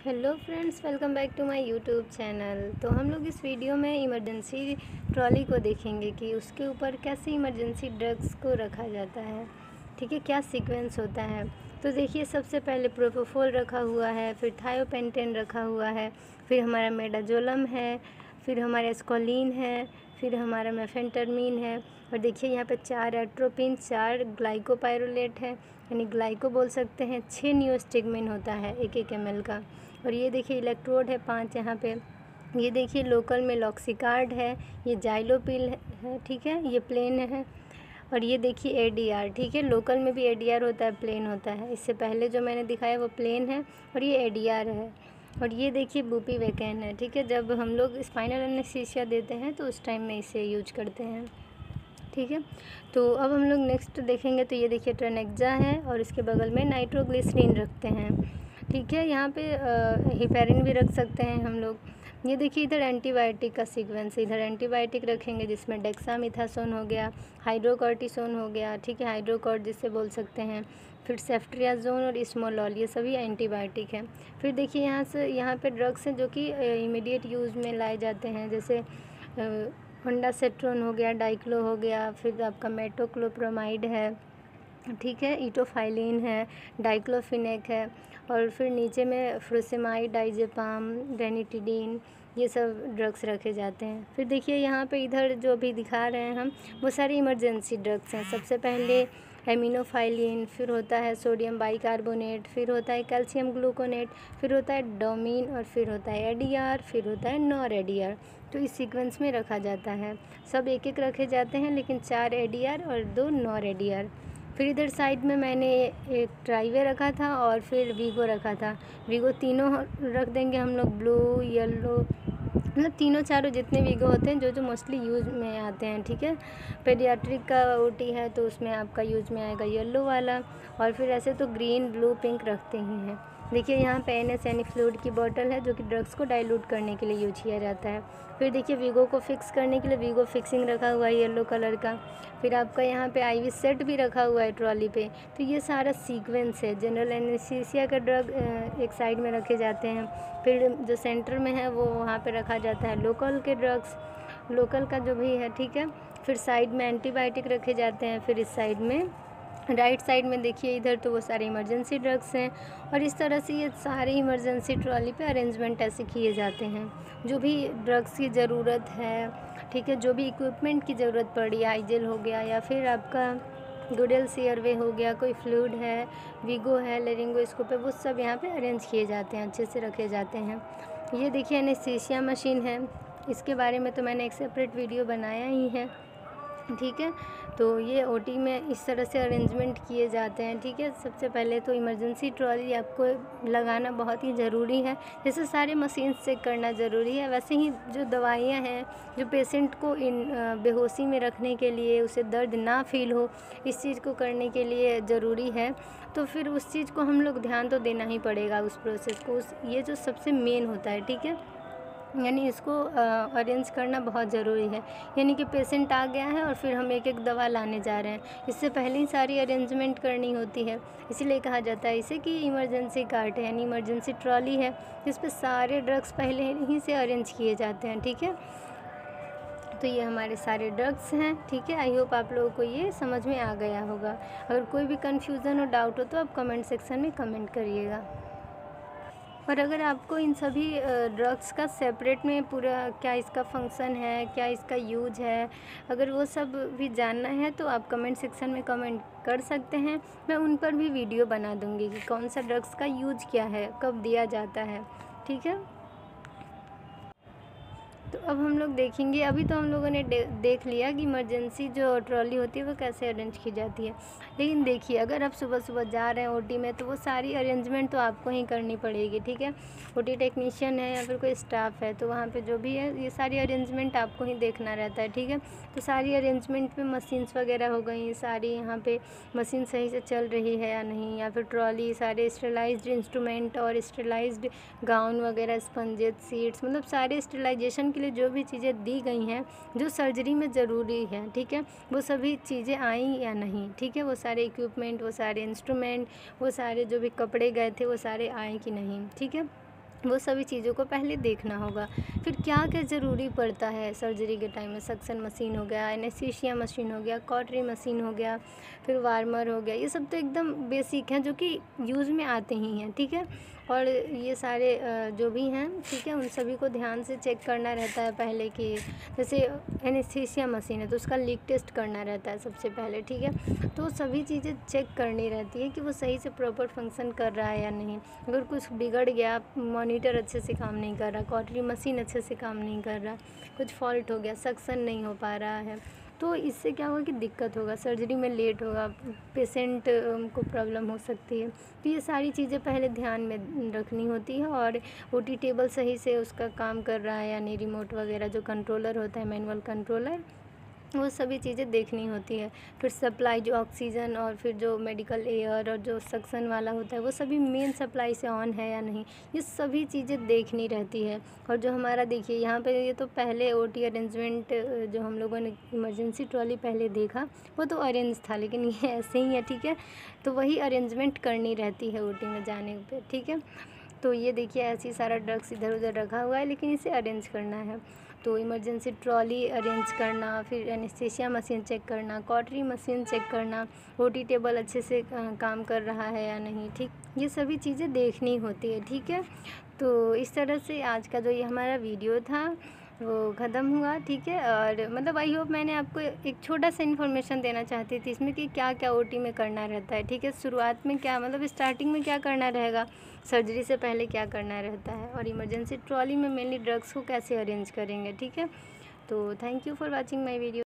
Hello friends, welcome back to my YouTube channel. तो हम लोग इस वीडियो में इमरजेंसी ट्रॉली को देखेंगे कि उसके ऊपर कैसे इमरजेंसी ड्रग्स को रखा जाता है। ठीक है, क्या सीक्वेंस होता है। तो देखिए, सबसे पहले प्रोपोफोल रखा हुआ है, फिर थायोपेंटेन रखा हुआ है, फिर हमारा मेडाजोलम है, फिर हमारा एस्कोलिन है, फिर हमारा मेफेंटरमीन है। और देखिए यहाँ पे 4 एट्रोपिन, 4 ग्लाइकोपाइरोलेट है, यानी ग्लाइको बोल सकते हैं। 6 नियोस्टिग्मिन होता है 1-1 ml का। और ये देखिए इलेक्ट्रोड है 5 यहाँ पे। ये देखिए लोकल में लॉक्सिकार्ड है, ये जाइलोपिल है, ठीक है, ये प्लेन है। और ये देखिए एडीआर, ठीक है, लोकल में भी एडीआर होता है, प्लेन होता है। इससे पहले जो मैंने दिखाया वो प्लेन है और ये एडीआर है। और ये देखिए बुपीवेकेन है, ठीक है, जब हम लोग स्पाइनल एनेस्थीसिया देते हैं तो उस टाइम में इसे यूज करते हैं। ठीक है, तो अब हम लोग नेक्स्ट देखेंगे। तो ये देखिए ट्रेनेक्जा है और इसके बगल में नाइट्रोग्लिसरीन रखते हैं। ठीक है, यहाँ पे हिपेरिन भी रख सकते हैं हम लोग। ये देखिए इधर एंटीबायोटिक का सीक्वेंस, इधर एंटीबायोटिक रखेंगे जिसमें डेक्सामिथासोन हो गया, हाइड्रोकॉर्टिसोन हो गया, ठीक है, हाइड्रोकॉर्ट जिससे बोल सकते हैं, फिर सेफ्ट्रियाजोन और इस्मोलॉल, ये सभी एंटीबायोटिक है। फिर देखिए यहाँ पे ड्रग्स हैं जो कि इमीडिएट यूज़ में लाए जाते हैं, जैसे होंडासेट्रोन हो गया, डाइक्लो हो गया, फिर आपका मेटोक्लोप्रोमाइड है, ठीक है, इटोफाइलिन है, डाइक्लोफिनेक है, और फिर नीचे में फ्रुसेमाइड, डाइजेपाम, रेनिटिडीन, ये सब ड्रग्स रखे जाते हैं। फिर देखिए यहाँ पे इधर जो भी दिखा रहे हैं हम, वो सारी इमरजेंसी ड्रग्स हैं। सबसे पहले एमिनोफाइलिन, फिर होता है सोडियम बाइकार्बोनेट, फिर होता है कैल्शियम ग्लूकोनेट, फिर होता है डोमिन, और फिर होता है एडीआर, फिर होता है नॉर एडीआर। तो इस सीक्वेंस में रखा जाता है। सब एक एक रखे जाते हैं, लेकिन 4 एडीआर और 2 नॉर एडीआर। फिर इधर साइड में मैंने एक ट्राइवे रखा था और फिर वीगो रखा था। वीगो तीनों रख देंगे हम लोग, ब्लू, येलो, मतलब तीनों चारों जितने वीगो होते हैं जो मोस्टली यूज़ में आते हैं। ठीक है, पेडियाट्रिक का ओटी है तो उसमें आपका यूज़ में आएगा येलो वाला। और फिर ऐसे तो ग्रीन, ब्लू, पिंक रखते ही हैं। देखिए यहाँ पे एन एस यानी फ्लूइड की बॉटल है जो कि ड्रग्स को डाइल्यूट करने के लिए यूज किया जाता है। फिर देखिए वीगो को फिक्स करने के लिए वीगो फिक्सिंग रखा हुआ है येलो कलर का। फिर आपका यहाँ पे आईवी सेट भी रखा हुआ है ट्रॉली पे। तो ये सारा सीक्वेंस है। जनरल एनेस्थीसिया का ड्रग एक साइड में रखे जाते हैं, फिर जो सेंटर में है वो वहाँ पे रखा जाता है लोकल के ड्रग्स, लोकल का जो भी है, ठीक है। फिर साइड में एंटीबायोटिक रखे जाते हैं। फिर इस साइड में, राइट साइड में देखिए इधर तो वो सारे इमरजेंसी ड्रग्स हैं। और इस तरह से ये सारे इमरजेंसी ट्रॉली पे अरेंजमेंट ऐसे किए जाते हैं। जो भी ड्रग्स की ज़रूरत है, ठीक है, जो भी इक्विपमेंट की ज़रूरत पड़ी, आईजेल हो गया या फिर आपका गुडेल सीयरवे हो गया, कोई फ्लूइड है, वीगो है, लेरिंगोस्कोप है, वो सब यहाँ पे अरेंज किए जाते हैं, अच्छे से रखे जाते हैं। ये देखिए एनेस्थीसिया मशीन है, इसके बारे में तो मैंने एक सेपरेट वीडियो बनाया ही है, ठीक है। तो ये ओटी में इस तरह से अरेंजमेंट किए जाते हैं, ठीक है। सबसे पहले तो इमरजेंसी ट्रॉली आपको लगाना बहुत ही ज़रूरी है। जैसे सारे मशीन चेक करना ज़रूरी है, वैसे ही जो दवाइयाँ हैं जो पेशेंट को बेहोशी में रखने के लिए, उसे दर्द ना फील हो, इस चीज़ को करने के लिए ज़रूरी है। तो फिर उस चीज़ को हम लोग ध्यान तो देना ही पड़ेगा, उस प्रोसेस को, ये जो सबसे मेन होता है, ठीक है। यानी इसको अरेंज करना बहुत ज़रूरी है। यानी कि पेशेंट आ गया है और फिर हम एक एक दवा लाने जा रहे हैं, इससे पहले ही सारी अरेंजमेंट करनी होती है। इसीलिए कहा जाता है इसे कि इमरजेंसी कार्ट है, यानी इमरजेंसी ट्रॉली है जिस पे सारे ड्रग्स पहले ही से अरेंज किए जाते हैं, ठीक है। तो ये हमारे सारे ड्रग्स हैं, ठीक है। आई होप आप लोगों को ये समझ में आ गया होगा। अगर कोई भी कन्फ्यूज़न और डाउट हो तो आप कमेंट सेक्शन में कमेंट करिएगा। और अगर आपको इन सभी ड्रग्स का सेपरेट में पूरा क्या इसका फंक्शन है, क्या इसका यूज है, अगर वो सब भी जानना है तो आप कमेंट सेक्शन में कमेंट कर सकते हैं। मैं उन पर भी वीडियो बना दूँगी कि कौन सा ड्रग्स का यूज क्या है, कब दिया जाता है, ठीक है। तो अब हम लोग देखेंगे, अभी तो हम लोगों ने देख लिया कि इमरजेंसी जो ट्रॉली होती है वो कैसे अरेंज की जाती है। लेकिन देखिए अगर आप सुबह सुबह जा रहे हैं ओटी में तो वो सारी अरेंजमेंट तो आपको ही करनी पड़ेगी, ठीक है। ओटी टेक्नीशियन है या फिर कोई स्टाफ है तो वहाँ पे जो भी है ये सारी अरेंजमेंट आपको ही देखना रहता है, ठीक है। तो सारी अरेंजमेंट में मशीन्स वगैरह हो गई, सारी यहाँ पे मशीन सही से चल रही है या नहीं, या फिर ट्रॉली, सारे स्टेलाइज्ड इंस्ट्रूमेंट और स्टेलाइज्ड गाउन वगैरह, स्पंजेस, सीट्स, मतलब सारे स्टेलाइजेशन के लिए जो भी चीज़ें दी गई हैं जो सर्जरी में ज़रूरी है, ठीक है, वो सभी चीज़ें आई या नहीं, ठीक है। वो सारे इक्विपमेंट, वो सारे इंस्ट्रूमेंट, वो सारे जो भी कपड़े गए थे वो सारे आए कि नहीं, ठीक है। वो सभी चीज़ों को पहले देखना होगा। फिर क्या क्या ज़रूरी पड़ता है सर्जरी के टाइम में, सक्शन मशीन हो गया, एनेस्थीसिया मशीन हो गया, कॉटरी मशीन हो गया, फिर वार्मर हो गया, ये सब तो एकदम बेसिक हैं जो कि यूज़ में आते ही हैं, ठीक है। और ये सारे जो भी हैं, ठीक है, उन सभी को ध्यान से चेक करना रहता है पहले कि जैसे एनेस्थीसिया मशीन है तो उसका लीक टेस्ट करना रहता है सबसे पहले, ठीक है। तो सभी चीज़ें चेक करनी रहती है कि वो सही से प्रॉपर फंक्शन कर रहा है या नहीं। अगर कुछ बिगड़ गया, मॉनिटर अच्छे से काम नहीं कर रहा, कॉटरी मशीन अच्छे से काम नहीं कर रहा, कुछ फॉल्ट हो गया, सक्शन नहीं हो पा रहा है, तो इससे क्या होगा कि दिक्कत होगा, सर्जरी में लेट होगा, पेशेंट को प्रॉब्लम हो सकती है। तो ये सारी चीज़ें पहले ध्यान में रखनी होती है। और ओटी टेबल सही से उसका काम कर रहा है या नहीं, रिमोट वगैरह जो कंट्रोलर होता है, मैनुअल कंट्रोलर, वो सभी चीज़ें देखनी होती है। फिर सप्लाई जो ऑक्सीजन और फिर जो मेडिकल एयर और जो सक्शन वाला होता है वो सभी मेन सप्लाई से ऑन है या नहीं, ये सभी चीज़ें देखनी रहती है। और जो हमारा देखिए यहाँ पे ये तो पहले ओटी अरेंजमेंट जो हम लोगों ने इमरजेंसी ट्रॉली पहले देखा वो तो अरेंज था, लेकिन ये ऐसे ही है, ठीक है। तो वही अरेंजमेंट करनी रहती है ओटी में जाने पे, ठीक है। तो ये देखिए ऐसे ही सारा ड्रग्स इधर उधर रखा हुआ है, लेकिन इसे अरेंज करना है। तो इमरजेंसी ट्रॉली अरेंज करना, फिर एनेस्थीसिया मशीन चेक करना, कॉटरी मशीन चेक करना, ओटी टेबल अच्छे से काम कर रहा है या नहीं, ठीक, ये सभी चीज़ें देखनी होती है, ठीक है। तो इस तरह से आज का जो ये हमारा वीडियो था वो ख़त्म हुआ, ठीक है। और मतलब आई होप मैंने आपको एक छोटा सा इन्फॉर्मेशन देना चाहती थी इसमें कि क्या क्या ओटी में करना रहता है, ठीक है। शुरुआत में क्या मतलब स्टार्टिंग में क्या करना रहेगा, सर्जरी से पहले क्या करना रहता है, और इमरजेंसी ट्रॉली में मेनली ड्रग्स को कैसे अरेंज करेंगे, ठीक है। तो thank you for watching my video.